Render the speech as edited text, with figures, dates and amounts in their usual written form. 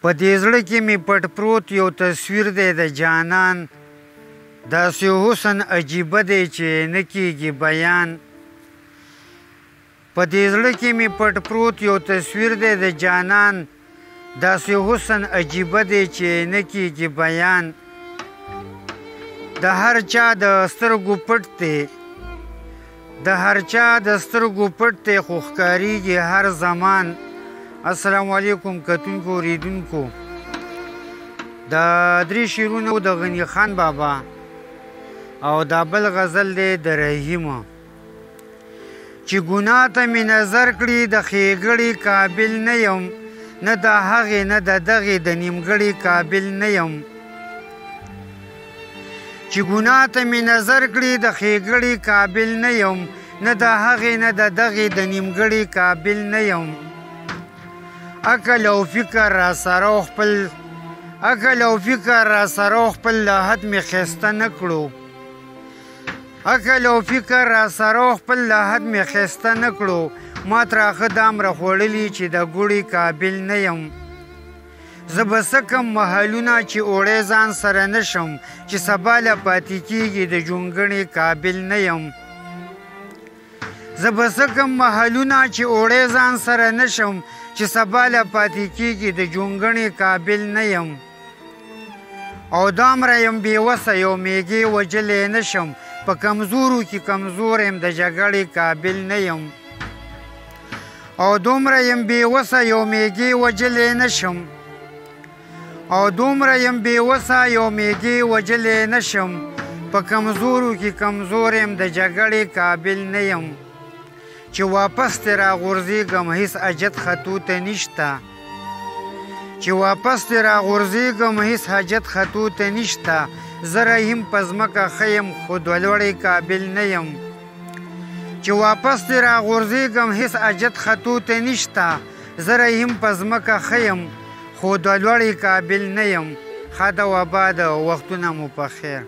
په دې زړه کې مې پټ پروت یو تصویر دی د جانان، داسې حسن عجیبه دی چې نه کېږي بیان. په دې زړه کې مې پټ پروت یو تصویر دی د جانان، داسې حسن عجیبه دی چې نه کېږي بیان. د هر چا د سترګو پټ دی، د هر چا د سترګو پټ دی، خو ښکارېږي هر زمان. السلام علیکم کتونکو اوریدونکو. دا درې شعرونه د غني خان بابا او دا بل غزل دی د رحیمه. چې ګناه ته مې نظر کړي د ښېګړې قابل نه یم، نه د هغې نه د دغې د نیمګړې قابل نه یم. چې ګناه ته مې نظر کړي د ښېګړې قابل نه یم، نه د هغې نه د دغې د نیمګړې قابل نه یم. عقل او فکر را سره خپل عقل او فکر را سره خپل لاحت مې ښایسته نه کړو. عقل او فکر را سره خپل لاحت مې ښایسته نه کړو. ما تراخه دام راخوړلي چې د ګوړې قابل نه یم. زه به څه کم محلونه چې اوړی ځان سره نه شم، چې سبا له پاتې کېږي د جونګڼې قابل نه یم. زه به څه کم محلونه چې اوړی ځان سره نه شم، چې سبا له پاتې کېږي د جونګڼې قابل نه یم. او دومره یم بېوسه یو میږې وجلی نه شم، په کمزورو کې کمزور یم د جګړې قابل نه یم. او دومره یم بېوسه یو میږې وجلی نه شم، او دومره یم بېوسه یو میږې وجلی نه شم، په کمزورو کې کمزور یم د جګړې قابل نه یم. چې واپس ترې راغورځېږم هېڅ حاجت خطو ته نشته، چې واپس ترې راغورځېږم هېڅ حاجت خطو ته نشته. زه رحیم په ځمکه ښه یم خو دوه لوړې قابل نه یم. چې واپس ترې راغورځېږم هېڅ حاجت خطو ته نشته. زه رحیم په ځمکه ښه یم خو دوه لوړې قابل نه یم. ښه ده و آباده وختونه مو په خیر.